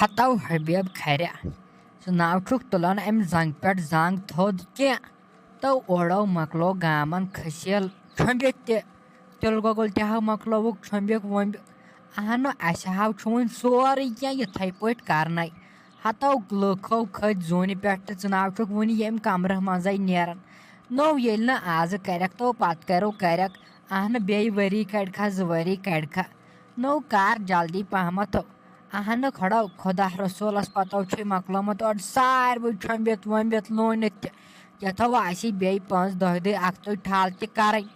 ہتو حبیب کھرِ سُہ ناو چھُکھ تُلان اَمہِ زنٛگہِ پٮ۪ٹھ زنٛگ تھوٚد کینٛہہ تہٕ اورو مۄکلو گامن کھٔسیٖل چھۄمبِتھ تہِ تِلہٕ گۄگُل تہِ ہاو مۄکلووُکھ چھۄمبِکھ وۄمبِکھ اہنُہ اَسہِ ہاو چھُ وۄنۍ سورُے کینٛہہ یِتھٕے پٲٹھۍ کرنے ہتو لُکھو کھٔتۍ زوٗنہِ پٮ۪ٹھ تہٕ ژٕ ناو چھُکھ وُنہِ ییٚمہِ کمرٕ منٛزے نیران نوٚو ییٚلہِ نہٕ آزٕ کرٮ۪کھ تو پتہٕ کرو کرٮ۪کھ اہنہٕ بیٚیہِ ؤری کڑکھا 2 ؤری کڑکھا نوٚو کار جلدی پہمتھ اہنہٕ کھڑو خۄدا رسوٗلس پتو چھُے مۄکلومُت اورٕ ساروٕے چھۄمبِتھ وۄمبِتھ لوٗنِتھ تہِ یتھو آسی بیٚیہِ 5-10 دۄہ اکھتُے ٹھل تہِ کرٕنۍ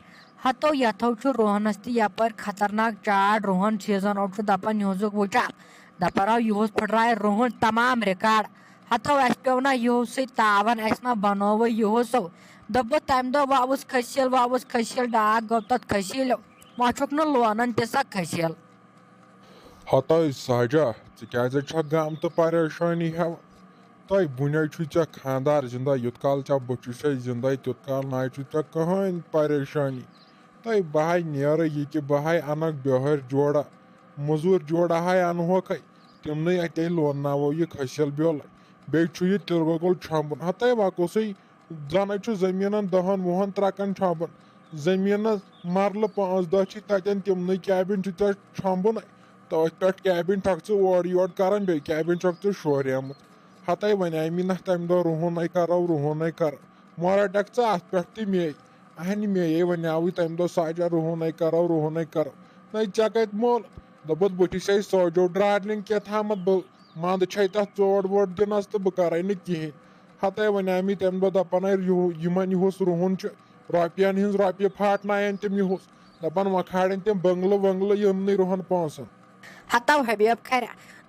ہتو یتھو چھُ روہنس تہِ یپٲرۍ خطرناک چاڑ روہن سیٖزن اوٚڑ چھُ دپان یِہُسُک وٕچھکھ دپان آو یِہُس پھٕٹرایہِ روہن تمام رِکاڑ ہتو اسہِ پیٚو نہ یِہُسٕے تاون اسہِ ما بنووٕے یِہُسو دوٚپُکھ تمہِ دۄہ ووُس کھٔسیٖل ڈاک گوٚو تتھ کھٔسیٖلو وۄنۍ چھُکھ نہٕ لونان تہِ سۄ کھٔسیٖل ہتاے ساجا ژٕ کیازِ چھکھ گامتہٕ پریشٲنی ہیوان تۄہہِ بُنے چھُے ژےٚ خانٛدار زِندے یوٗت کال ژےٚ بہٕ چھُسے زِندے تیوٗت کال ناے چھُ ژےٚ کٕہٕنۍ پریشٲنی تۄہہِ بہے نیرٕ یہِ کہِ بہے انکھ بِہٲرۍ جوڑا موٚزوٗرۍ جوڑا ہاے انہوکھے تِمنٕے اتے لونناوو یہِ کھٔسیٖل بیول بیٚیہِ چھُ یہِ تِلہٕ گۄگُل چھۄمبُن ہتاے وۄکُسٕے زنٕے چھُ زٔمیٖنن 10-20 ترکن چھۄمبُن زٔمیٖنس مرلہٕ 5-10 چھِ تتٮ۪ن تِمنٕے کیبن چھُ ژےٚ چھۄمبُن تٔتھۍ پٮ۪ٹھ کیبن چھکھ ژٕ اورٕ یورٕ کران بیٚیہِ کیبن چھکھ ژٕ شوریمُت ہتاے وۄنۍ مےٚ نہ تمہِ دۄہ رُہُنے کرو مورٹکھ ژٕ اتھ پٮ۪ٹھ تہِ مے اہنہِ مے وۄنۍ آوٕے تمہِ دۄہ ساجا رُہُنے کرو نٔے ژےٚ کتہِ مول دوٚپُتھ بہٕ چھُسے سوجو ڈرٛاڈلِنٛگ کیٛاتھامتھ بہٕ منٛدٕ چھے تتھ ژوڈ ووڈ دِنس تہٕ بہٕ کرے نہٕ کہیٖنۍ ہتاے وۄنۍ مےٚ تمہِ دۄہ دپان یِمن یِہُس رُہُن چھُ رۄپین ہِنٛز رۄپیہِ پھاٹناین تِم یِہُس دپان وۄنۍ کھالن تِم بنگلہٕ ونگلہٕ یِمنٕے رُہن پونٛسن ہتو حبیب کھرِ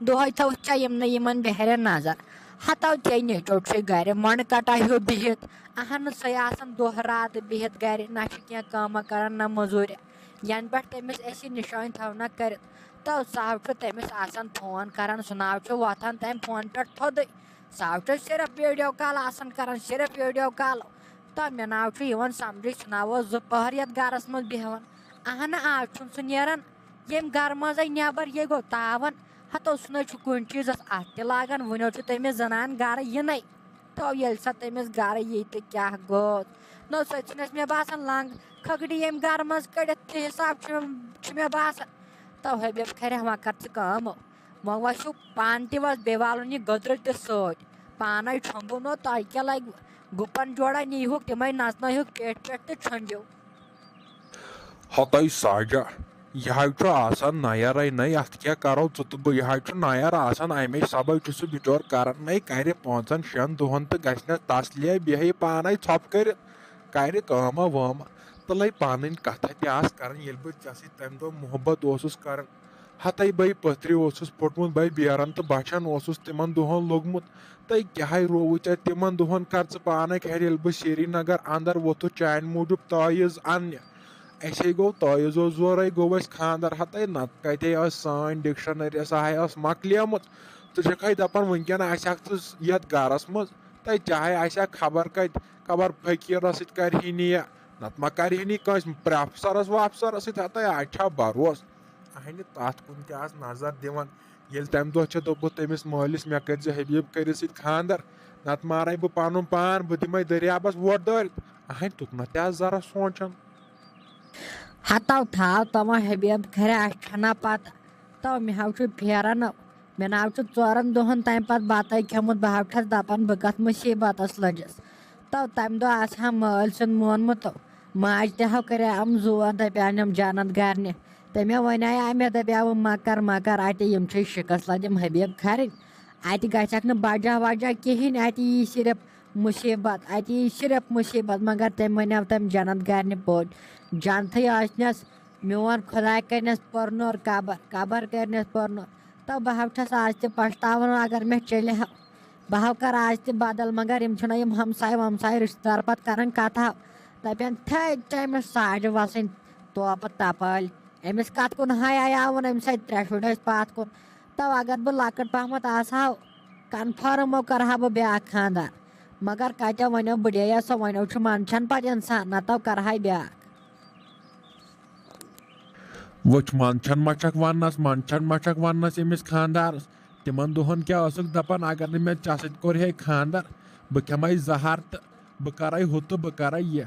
دۄہے تھوٚوُتھ ژےٚ یِمن بہرٮ۪ن نظر ہتو ژےٚ نیچو چھُے گرِ مۄنڈٕ کٹا ہیوٗ بِہِتھ اہنہٕ سۄے آسان دۄہ راتہٕ بِہِتھ گرِ نہ چھِ کینٛہہ کٲمہ کران نہ موٚزوٗرِ ینہٕ پٮ۪ٹھ تٔمِس أسۍ یہِ نِشٲنۍ تھونکھ کٔرِتھ تو سُہ ہاو چھُ تٔمِس آسان فون کران سُہ ناو چھُ وۄتھان تمہِ فونہٕ پٮ۪ٹھ تھوٚدُے سُہ ہاو چھُ صرف ویٖڈیو کال آسان کران صرف ویٖڈیو کال تو مےٚ ناو چھُ یِوان سمجھے سُہ ناو اوس 2 پٔہر یتھ گرس منٛز بیٚہوان اہنہٕ آز چھُنہٕ سُہ نیران ییٚمہِ گرٕ منٛزے نیبر یے گوٚو تاون ہتو سُہ نَے چھُ کُنہِ چیٖزس اتھ تہِ لاگان وُنیو چھُ تٔمِس زنان گرٕ یِنٕے تو ییٚلہِ سۄ تٔمِس گرٕ یی تہٕ کیاہ گوٚو نو سۄ ژھٕنس مےٚ باسان لنٛگ کھکھٕڑِ ییٚمہِ گرٕ منٛز کٔڑِتھ تہِ حساب چھُ مےٚ باسان تو حبیب کھرِ وۄنۍ کر ژٕ کٲم وۄنۍ ؤسِو پانہٕ تہِ وس بیٚیہِ والُن یہِ گٔدرٕ تہِ سۭتۍ پانے چھۄمبُن تۄہہِ کیٛاہ لگہِ گُپن جوڑا نیٖہُکھ تِمے نژنٲیہُکھ پیٹھۍ پٮ۪ٹھ تہٕ چھۄمبِو ہتاے ساجا یہِ چھُ آسان نایرے نٔے اتھ کیٛاہ کرو ژٕ تہٕ بہٕ یہِ چھُ نایر آسان امے سبے چھُ سُہ بِچور کران نٔے کرِ 5-6 دۄہن تہٕ گژھنس تسلیہ بیٚہہِ پانے ژھۄپہٕ کٔرِتھ کرِ کٲمہ وٲمہ تہٕ لے پنٕنۍ کتھا تہِ آس کران ییٚلہِ بہٕ ژےٚ سۭتۍ تمہِ دۄہ محبت اوسُس کران ہتاے بے پٔتھرِ اوسُس پھوٚٹمُت بے بیرن تہٕ بچن اوسُس تِمن دۄہن لوٚگمُت تہٕ کیٛاہ رووُے ژےٚ تِمن دۄہن کر ژٕ پانے کھرِ ییٚلہِ بہٕ سرینگر اندر ووٚتھُس چانہِ موٗجوٗب تٲیٖز اننہِ اَسے گوٚو تٲیٖزو زورے گوٚو اَسہِ خانٛدر ہتاے نتہٕ کتے ٲس سٲنۍ ڈکشنری سۄ ہاے ٲس مۄکلیمٕژ ژٕ چھکھے دپان وُنکیٚن آسہکھ ژٕ یتھ گرس منٛز تہٕ چاہے آسہکھ خبر کتہِ خبر فقیٖرس سۭتۍ کرہی نہٕ یا نتہٕ ما کرہی نہٕ کٲنٛسہِ پرافسرس وافسرس سۭتۍ ہتاے آز چھا بروس اہنہِ تتھ کُن تہِ آس نظر دِوان ییٚلہِ تمہِ دۄہ ژےٚ دوٚپُتھ تٔمِس مٲلِس مےٚ کٔرزِ حبیب کٔرِتھ سۭتۍ خانٛدر نتہٕ مارے بہٕ پنُن پان بہٕ دِمے دٔریابس وۄٹھ دٲرِتھ اہنہِ تُکن تہِ آس ذرا سونٛچان ہتو تھاو تِمن حبیب کھرِ اَسہِ چھنا پتہ تو مےٚ حظ چھُ پھیران مےٚ ناو چھُ 4 دۄہن تمہِ پتہٕ بتے کھیومُت بہٕ حظ چھس دپان بہٕ کتھ مُصیبتس لٔجِس تو تمہِ دۄہ آسہِ ہا مٲلۍ سُنٛد مونمُت ماجہِ تہِ ہو کریام زور دپیانم جنت گرنہِ تٔمۍ ونے مےٚ دپیاو مکر اتہِ یِم چھِ شِکس لد یِم حبیب کھرٕنۍ اتہِ گژھکھ نہٕ بجا وجا کہیٖنۍ اتہِ یی صرف مُصیبت مگر تٔمۍ ونیو تٔمۍ جنت گرنہِ پٲٹھۍ جنتھٕے ٲسنس میون خۄدا کرنس پٔرنور قبر کرنس پٔرنور تو بہٕ حظ چھس آز تہِ پشتاوان اگر مےٚ چلہِ ہا بہٕ حظ کر آز تہِ بدل مگر یِم چھِنہ یِم ہمساے ومساے رشتہٕ دار پتہٕ کران کتھا دپان تھٔدۍ أمِس ساجہِ وسٕنۍ توپہٕ تپٲلۍ أمِس کتھ کُن ہاے آوُن أمِس ہے 3 شُرۍ ٲسۍ پتھ کُن تو اگر بہٕ لۄکٕٹ پہمتھ آسہٕ ہا کنفٲرٕم کرہا بہٕ بیٛاکھ خانٛدار مگر کتیو ونیو بٕڈییا سۄ ونیو چھُ منٛدچھان پتہٕ انسان نتہٕ کرہاے بیٛاکھ وٕچھ منٛدچھان ما چھکھ وننس أمِس خانٛدارس تمن دۄہن کیٛاہ اوسُکھ دپان اگر نہٕ مےٚ ژےٚ سۭتۍ کوٚر ہے خانٛدر بہٕ کھٮ۪مے زہر تہٕ بہٕ کرے ہُہ تہٕ بہٕ کرے یہِ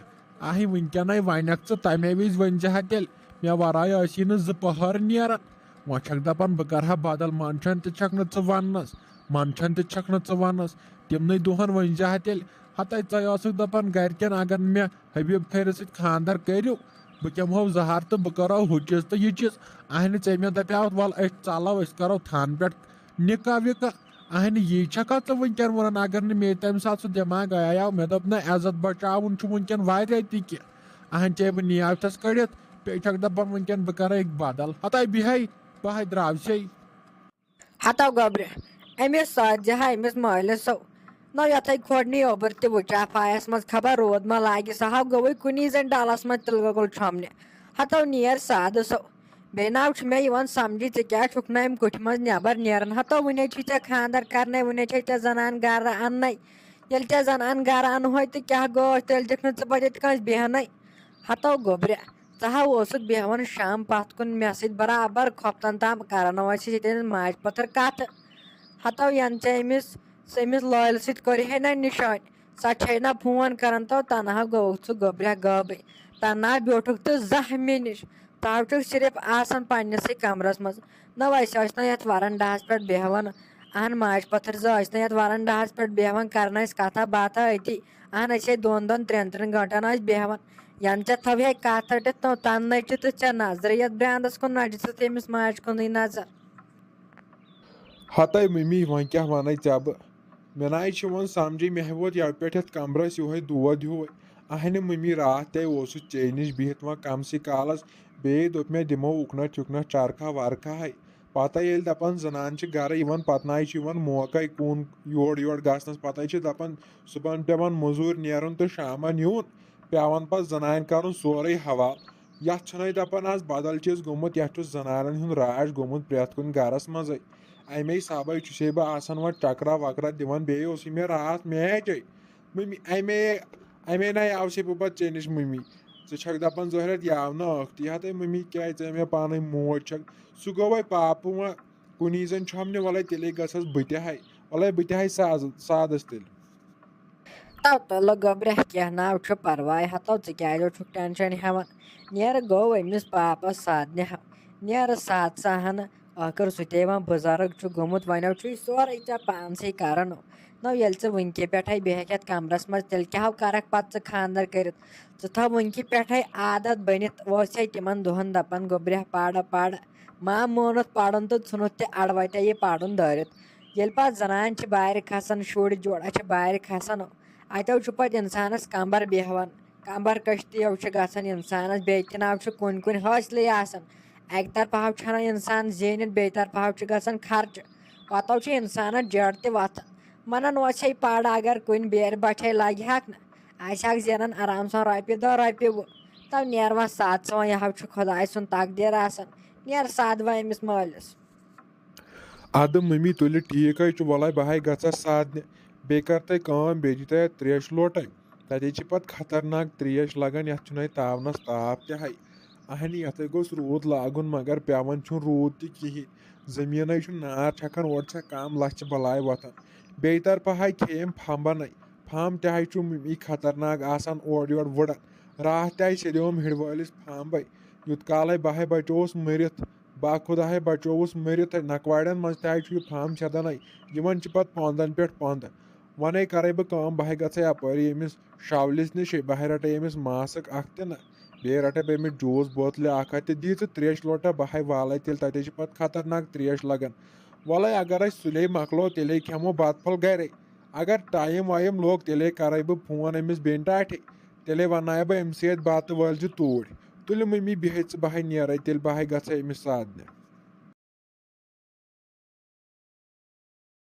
آہے وٕنکیٚنے ونکھ ژٕ تمے وِزِ ؤنزِ ہا تیٚلہِ مےٚ ورٲے ٲسی نہٕ زٕ پٔہر نیران وۄنۍ چھکھ دپان بہٕ کرٕ ہا بدل منٛدچھان تہِ چھکھ نہٕ ژٕ وننس منٛدچھان تہِ چھکھ نہٕ ژٕ وننس تمنٕے دۄہن ؤنزِ ہا تیٚلہِ ہتے ژے ٲسٕکھ دپان گرِکٮ۪ن اگر نہٕ مےٚ حبیٖب خٲرس سۭتۍ خانٛدر کٔرِو بہٕ کھٮ۪مہو زہر تہٕ بہٕ کرو ہُہ چیٖز تہٕ یہِ چیٖز اہنہِ ژےٚ مےٚ دپیٛاو ول أسۍ ژلو أسۍ کرو تھانہٕ پٮ۪ٹھ نکاح وکاح اہنہِ یی چھکھا ژٕ ؤنکیٚن ونان اگر نہٕ مےٚ تمہِ ساتہٕ سُہ دٮ۪ماغ آیاو مےٚ دوٚپ نہ عزت بچاوُن چھُ ؤنکیٚن واریاہ تہِ کینٛہہ اہن چے بہٕ نیاوتھس کٔڑِتھ بیٚیہِ چھکھ دپان ؤنکیٚن بہٕ کرے بدل ہتے بیٚہے بہے درٛاوسے ہتو گوبرِ أمِس ساتھ دِہا أمِس مٲلِس سو نو یتھے کھۄڈنی اوبُر تہِ وٕچھافایس منٛز خبر روٗد ما لاگہِ سہو گوٚوٕے کُنی زَن ڈلس منٛز تِلہٕ گۄگُل چھۄمنہِ ہتو نیر سادٕ سو بیٚیہِ ناو چھُ مےٚ یِوان سمجھی ژٕ کیٛاہ چھُکھ نہٕ امہِ کُٹھِ منٛز نٮ۪بر نیران ہتو وُنے چھُے ژےٚ خانٛدر کرنے وُنے چھے ژےٚ زنان گرٕ اننے ییٚلہِ ژےٚ زنان گرٕ انہوے تہٕ کیٛاہ گوٚو تیٚلہِ دِکھ نہٕ ژٕ پتہٕ ییٚتہِ کٲنٛسہِ بیہنٕے ہتو گوٚبرِ ژٕ ہا اوسُکھ بیہوان شام پتھ کُن مےٚ سۭتۍ برابر کھۄفتن تام کران ٲسۍ ییٚتٮ۪ن ماجہِ پتھر کتھٕ ہتو ین ژےٚ أمِس لٲلہِ سۭتۍ کوٚرہے نہ نِشٲنۍ سۄ چھے نہ فون کران تو تنہا گوٚوُکھ ژٕ گوٚبرا غٲبٕے تنہا بیوٗٹھُکھ تہٕ زانٛہہ مےٚ نِش تہو چھُکھ صرف آسان پننسٕے کمرس منٛز نہ أسۍ ٲسۍ نہٕ یتھ ورنڈاہس پٮ۪ٹھ بیہوان اہن ماجہِ پتھر زٕ ٲسۍ نہٕ یتھ ورنڈاہس پٮ۪ٹھ بیہوان کران ٲسۍ کتھا باتھا أتی اہن أسۍ ہے 2-3 گنٹن ٲسۍ بیہوان ین ژےٚ تھوہے کتھ رٔٹِتھ توٚتام نٔچِتھ تہٕ ژےٚ نظرِ یتھ برانٛدس کُن نہ دِژٕتھ تٔمِس ماجہِ کُنٕے نظر ہتے ممی وۄنۍ کیٛاہ ونے ژےٚ بہٕ مےٚ ناے چھِ وۄنۍ سمجھی مےٚ ووت یوٕ پٮ۪ٹھ یتھ کمرس یِہوے دود ہیوٗ اہنہِ ممی راتھ تے اوسُس ژے نِش بِہِتھ وۄنۍ کمسٕے کالس بیٚیہِ دوٚپ مےٚ دِمو اُکنتھ یُکنتھ چرکھا ورکھا ہے پتہٕ ییٚلہِ دپان زنان چھِ گرٕ یِوان پتہٕ ناے چھُ یِوان موقعے کُن یور گژھنس پتہٕ چھِ دپان صبحن پیٚوان موٚزوٗرۍ نیرُن تہٕ شامن یُن پیٚوان پتہٕ زنانہِ کرُن سورُے حوالہٕ یتھ چھُنَے دپان آز بدل چیٖز گوٚمُت یتھ چھُ زنانن ہُنٛد راج گوٚمُت پرٛٮ۪تھ کُنہِ گرس منٛزے امے حسابے چھُسے بہٕ آسان وۄنۍ چکرا وکرا دِوان بیٚیہِ اوسُے مےٚ راتھ میچے ممی امے ناے آوسے بہٕ پتہٕ ژےٚ نِش ممی ژٕ چھکھ دپان ظٲہرت یہِ آو نہٕ ٲکھتٕے ہتے ممی کیٛازِ ژےٚ مےٚ پانٕے موج چھکھ سُہ گوٚو وۄنۍ پاپہٕ وۄنۍ کُنی زٔنۍ چھۄمنہِ وَلے تیٚلے گژھس بہٕ تہِ ہاے وَلے بہٕ تہِ ہاے سادس تیٚلہِ تو تُلہٕ گوٚبرا کیٛاہ ناو چھُ پرواے ہتو ژٕ کیٛازِ چھُکھ ٹینشن ہٮ۪وان نیرٕ گوٚو أمِس پاپس سادنہِ نیرٕ ساد سا ہنہٕ ٲخٕر سُہ تہِ وۄنۍ بُزرگ چھُ گوٚمُت وۄنۍ چھُے سورُے ژےٚ پانسٕے کران نو ییٚلہِ ژٕ وٕنکہِ پٮ۪ٹھے بیہکھ یتھ کمرس منٛز تیٚلہِ کیٛاہ کرکھ پتہٕ ژٕ خانٛدر کٔرِتھ ژٕ تھاو وٕنکہِ پٮ۪ٹھے عادت بٔنِتھ اوسے تِمن دۄہن دپان گوٚبرا پرٕ ما مونُتھ پرُن تہٕ ژھُنُتھ تہِ اڑوتے یہِ پرُن دٲرِتھ ییٚلہِ پتہٕ زنان چھِ بارِ کھسان شُرۍ جوڑا چھِ بارِ کھسان اتیو چھُ پتہٕ انسانس کمبر بیہوان کمبر کٔشتیو چھِ گژھان انسانس بیٚیہِ کہِ ناو چھُ کُنہِ حٲصلٕے آسان اکہِ طرفہٕ چھُ انان انسان زیٖنِتھ بیٚیہِ طرفہٕ چھُ گژھان خرچہٕ پتہٕ چھُ انسانس جڑ تہِ وتھان ونان اوسے پرٕ اگر کُنہِ بیرِ بٹھے لگہِ ہاکھ نہ آسہِ ہاکھ زینان آرام سان رۄپیہِ دہ رۄپیہِ وُہ تو نیر وۄنۍ ساد سا وۄنۍ یہِ چھُ خۄداے سُنٛد تقدیٖر آسان نیر ساد وۄنۍ أمِس مٲلِس ادٕ ممی تُلہِ ٹھیٖکھے چھُ وَلے بہٕ ہاے گژھس سادنہِ بیٚیہِ کر تُہۍ کٲم بیٚیہِ دی تُہۍ اتھ تریش لوٹے تتے چھِ پتہٕ خطرناک تریش لگان یتھ چھُنَے تاونس تاپھ تہِ ہاے اہنہِ یتھے گوٚژھ روٗد لاگُن مگر پیٚوان چھُنہٕ روٗد تہِ کِہینۍ زٔمیٖنٕے چھُ نار چھکان اورٕ چھےٚ کم لچھِ بلاے وۄتھان بیٚیہِ طرفہٕ ہاے کھیٚیِم پھمبنٕے پھمب تہِ ہاے چھُ ممی خطرناک آسان اورٕ یورٕ وٕڑان راتھ تہِ ہاے سیٚدیوم ہِڑ وٲلِس پھمبے یُت کالے بہٕ ہاے بچووُس مٔرِتھ با خۄدا ہاے بچووُس مٔرِتھ نکواڑٮ۪ن منٛز تہِ ہاے چھُ یہِ پھمب چھدانے یِمن چھِ پتہٕ پۄندن پٮ۪ٹھ پۄندٕ وۄنۍ کرے بہٕ کٲم بہٕ ہاے گژھے اپٲری أمِس شولِس نِش بہٕ ہاے رٹے أمِس ماسک اکھ تہِ نہ بیٚیہِ رٹے بہٕ أمِس جوٗس بوتلہِ اکھ تہِ دی ژٕ تریش لوٹا بہٕ ہاے والے تیٚلہِ تتے چھِ پتہٕ خطرناک تریش لگان وَلے اگر أسۍ سُلے مۄکلو تیٚلے کھٮ۪مو بتہٕ پھوٚل گرے اگر ٹایم وایم لوٚگ تیٚلے کرے بہٕ فون أمِس بیٚنہِ ٹاٹھہِ تیٚلے وننایے بہٕ أمسٕے اتھِ بتہٕ وٲلۍ زِ توٗرۍ تُلہِ ممی بیٚہہِ ژٕ بہٕ ہاے نیرے تیٚلہِ بہٕ ہاے گژھے أمِس سادنہِ